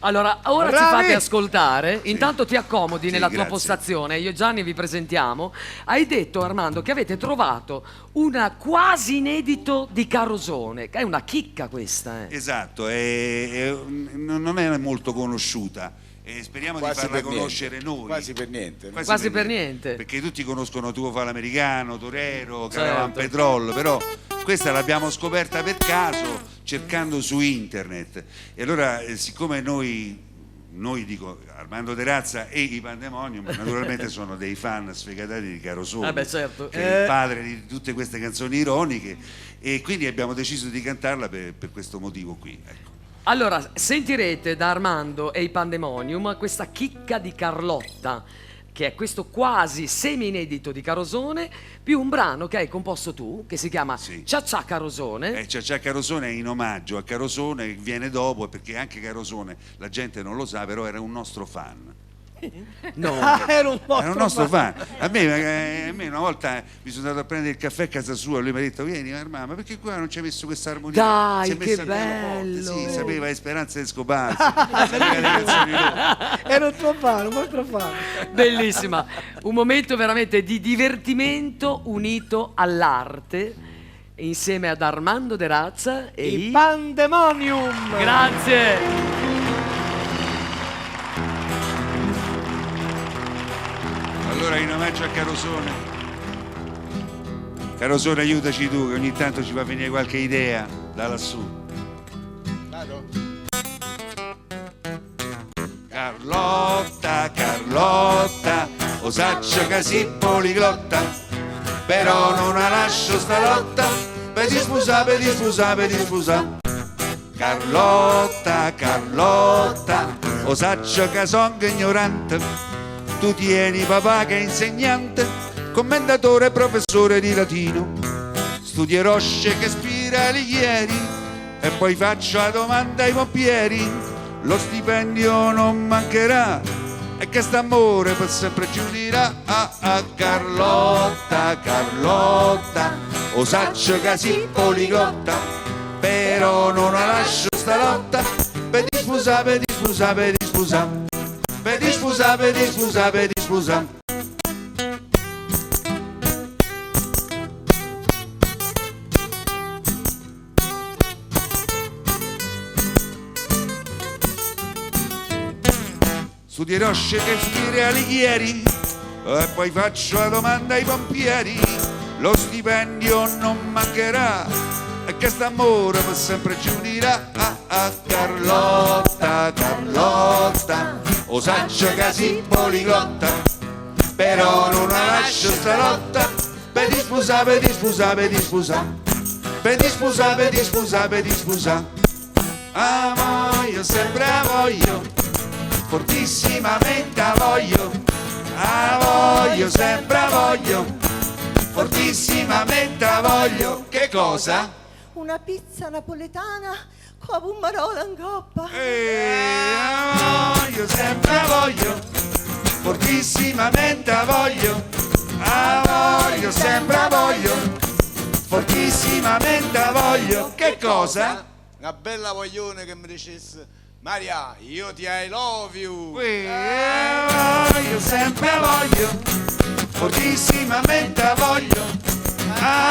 Allora, ora ci fate ascoltare, Sì. intanto ti accomodi nella tua grazie. postazione, io e Gianni vi presentiamo. Hai detto, Armando, che avete trovato una quasi inedito di Carosone, che è una chicca questa, Esatto, non è molto conosciuta e speriamo Quasi di farla per conoscere niente. noi. Quasi per niente. Quasi per niente. Perché tutti conoscono Tuo Fa l'Americano, Torero, Certo. Caravan Petrol, però questa l'abbiamo scoperta per caso cercando su internet. E allora, siccome noi dico Armando De Razza e i Pandemonium naturalmente sono dei fan sfegatati di Carosone, certo. che è il padre di tutte queste canzoni ironiche, e quindi abbiamo deciso di cantarla per questo motivo qui, ecco. Allora, sentirete da Armando e i Pandemonium questa chicca di Carlotta, che è questo quasi semi-inedito di Carosone, più un brano che hai composto tu, che si chiama Sì. Cia Cia Carosone. Cia Carosone è in omaggio a Carosone, che viene dopo, perché anche Carosone, la gente non lo sa, però era un nostro fan. No. Era un Era un nostro fan. A me una volta mi sono andato a prendere il caffè a casa sua e lui mi ha detto: vieni mamma, ma perché qua non ci hai messo questa armonia? Dai, Si è messa che al pianoforte. bello! Sì, sapeva le speranze di scoparsi, sapeva le canzoni loro. Era un tuo fan, un vostro fan. Bellissima, un momento veramente di divertimento unito all'arte, insieme ad Armando De Razza e I Pandemonium. Grazie! Allora, in omaggio a Carosone, Carosone, aiutaci tu, che ogni tanto ci fa venire qualche idea da lassù. Vado? Carlotta, Carlotta, osaccia che si poliglotta, però non la lascio sta lotta, vedi scusa, vedi scusa, vedi scusa. Carlotta, Carlotta, osaccia che son ignorante, tu tieni papà che è insegnante, commendatore e professore di latino, studierò Shakespeare Alighieri e poi faccio la domanda ai pompieri, lo stipendio non mancherà e che st'amore per sempre ci unirà. Carlotta, Carlotta, osaccio che si poliglotta, però non la lascio sta lotta, vedi scusa, vedi scusa, vedi scusa. Vedi scusa, vedi scusa, vedi scusa. Studierò Shakespeare Alighieri e poi faccio la domanda ai pompieri, lo stipendio non mancherà e che st'amore per sempre ci unirà. Carlotta, Carlotta, osaccia che si poliglotta, però non la lascio sta lotta, vedi scusa, vedi scusa, vedi scusa, vedi scusa, vedi scusa, vedi scusa. Voglio, sempre voglio, fortissimamente voglio, voglio, sempre voglio, fortissimamente voglio. Che cosa? Una pizza napoletana con pommarola in coppa. Voglio, sempre voglio, fortissimamente voglio, voglio, sempre voglio, fortissimamente voglio. Che cosa? Una bella voglione che mi dicesse: Maria, io ti I love you. Voglio, sempre voglio, fortissimamente voglio,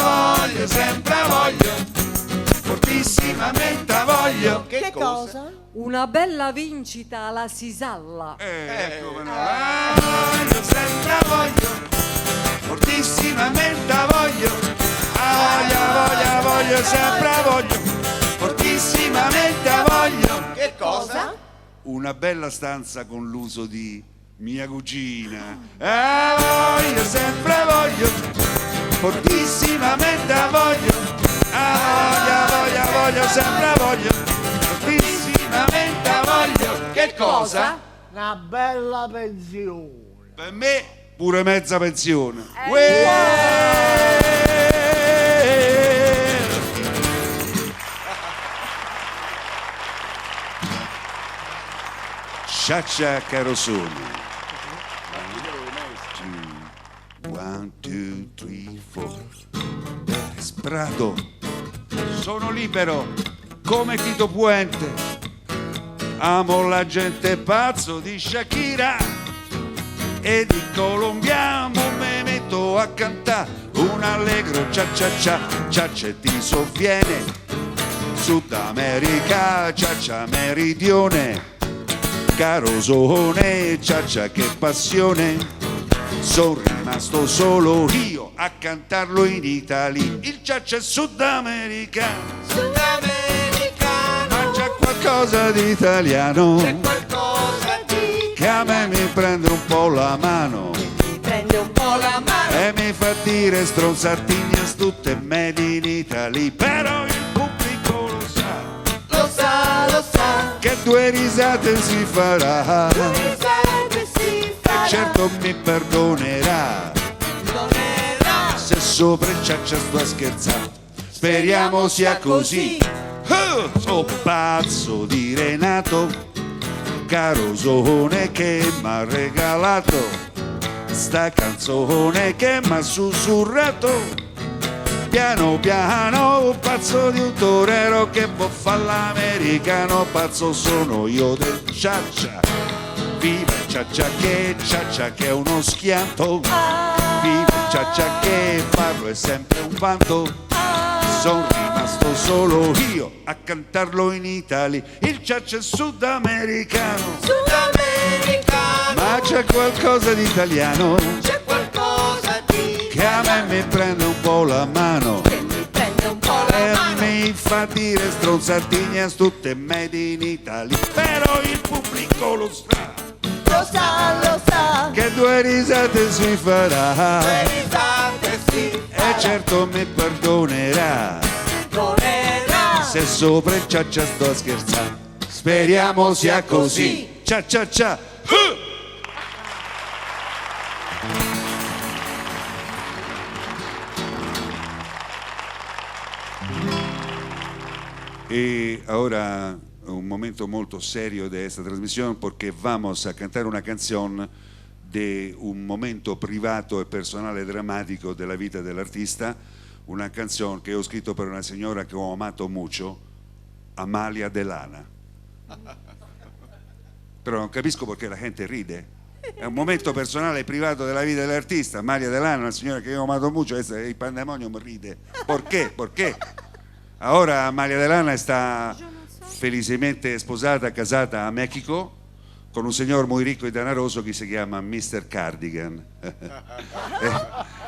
voglio, sempre voglio, fortissimamente voglio. Che cosa? Una bella vincita alla Sisalla. Come no? Voglio, sempre voglio, fortissimamente voglio, voglio, sempre voglio, fortissimamente voglio. Che cosa? Una bella stanza con l'uso di mia cugina. Voglio, sempre voglio, fortissimamente voglio, voglio, sempre voglio, fortissimamente voglio. Che cosa? Una bella pensione. Per me pure mezza pensione. Cia Cia Carosone. 1, 2, 3, 4. Sprato. Sono libero come Tito Puente. amo la gente pazzo di Shakira e di colombiano me metto a cantare un allegro cia cia cia cia cia ti sovviene Sud America cia cia meridione Carosone cia cia che passione sono rimasto solo io a cantarlo in Italia il cia cia sudamericano ma c'è qualcosa di italiano che a me mi prende un po' la mano e mi fa dire stronzatine tutte made in Italy però il pubblico lo sa che due risate si farà e certo mi perdonerà se sopra il ciaccia sto a scherzare speriamo sia così so pazzo di Renato Carosone che m'ha regalato sta canzone che m'ha sussurrato piano piano pazzo di un torero che può fare l'americano pazzo sono io del ciaccia viva il ciaccia che è uno schianto viva il ciaccia che farlo è sempre un vanto sono rimasto solo io a cantarlo in Italia il ciaccia è sudamericano ma c'è qualcosa di italiano che a me mi prende un po' la mano e mi fa dire stronzatine a tutte made in Italy però il pubblico lo sa che due risate si farà e certo mi perdonerà se sopra il ciaccia sto a scherzare speriamo sia così cia cia cia Y ahora un momento molto serio de esta transmisión porque vamos a cantar una canción de un momento privato e personale drammatico della vita dell'artista, una canzone che ho scritto per una signora che ho amato mucho, Amalia Delana. Però non capisco perché la gente ride. È un momento personale e privato della vita dell'artista, Amalia Delana, una signora che io ho amato mucho, il pandemonium ride. Perché? Perché? Ahora Amalia Delana está felizmente sposata, casata a México con un signor muy rico y danaroso che si chiama Mr. Cardigan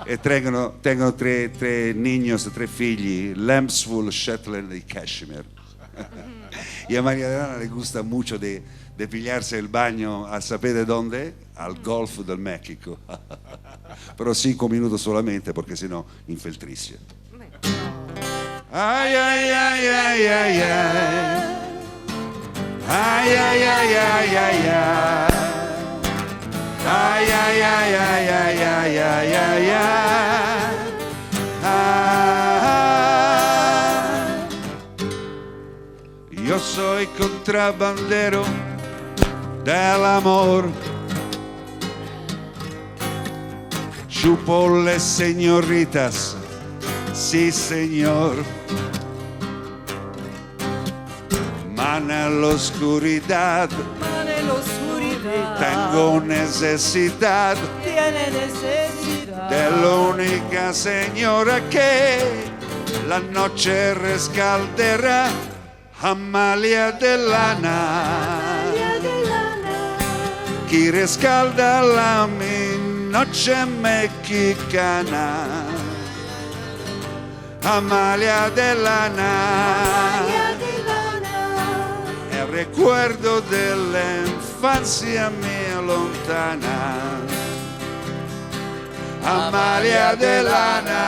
e tengono tre niños, tre figli, Lambswool, Shetland y Cashmere. Y a María Delana le gusta mucho de pillarse el baño a sapere dónde? Al Golfo del México. Però 5 minuti solamente perché sennò infeltrisce. Ay, ay, ay, ay, ay, ay. Ay, ay, ay, ay, ay, ay. Ay, ay, ay, ay, ay, ay, ay, ay, ay. Yo soy contrabandero del amor. Chupo le señoritas, sí señor. Ma nell'oscuridad tengo necesidad de la única señora que la noche rescalderá, Amalia Delana, que rescalda la mi noche mexicana, Amalia Delana. Recuerdo dell'infanzia mia lontana, Amalia Delana,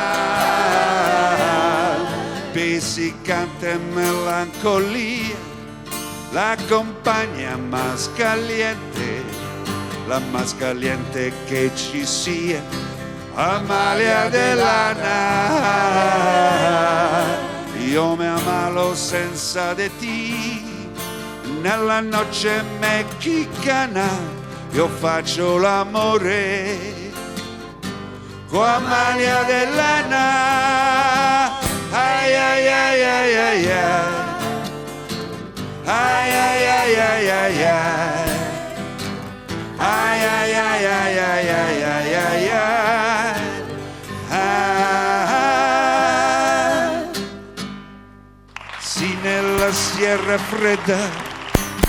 pisicante e melancolia, la compagna más caliente, la más caliente che ci sia, Amalia Delana. Io mi amalo senza di ti. Nella noce mexicana io faccio l'amore con Amalia Delana. Ay, ay, ay, ay, ay, ay. ai ai ai ai ai ai. Ai ai ai ai ai ai ai ai ai. Ah. Sì, nella sierra fredda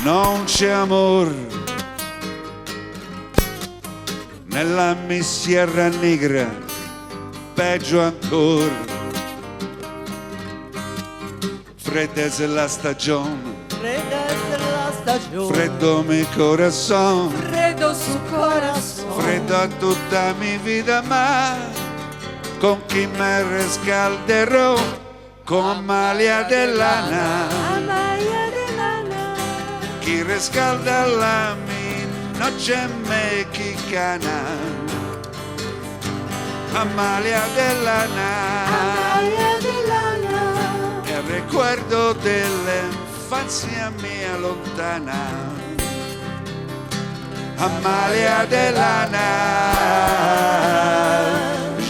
non c'è amor, nella mia sierra negra peggio ancora. Fredda è la stagione, Fredda es la stagione, freddo mi corazón, Freddo su corazón. freddo a tutta mia vita, ma con chi me riscalderò con Amalia de lana. Amalia de lana. Chi riscalda la mia noche mexicana, Amalia de lana. Amalia de lana. Il ricordo dell'infanzia mia lontana, Amalia de lana.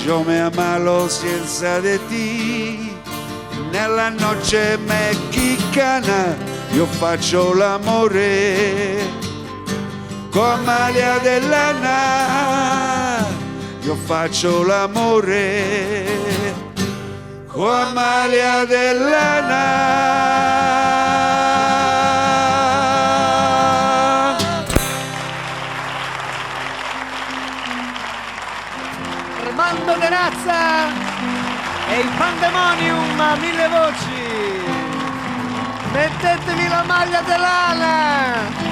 Yo me amalo senza di ti, nella noche mexicana io faccio l'amore con Amalia de lana. Io faccio l'amore con Amalia de lana. Armando De Razza e il Pandemonium a 1000 voci. Mettetevi la maglia dell'ala.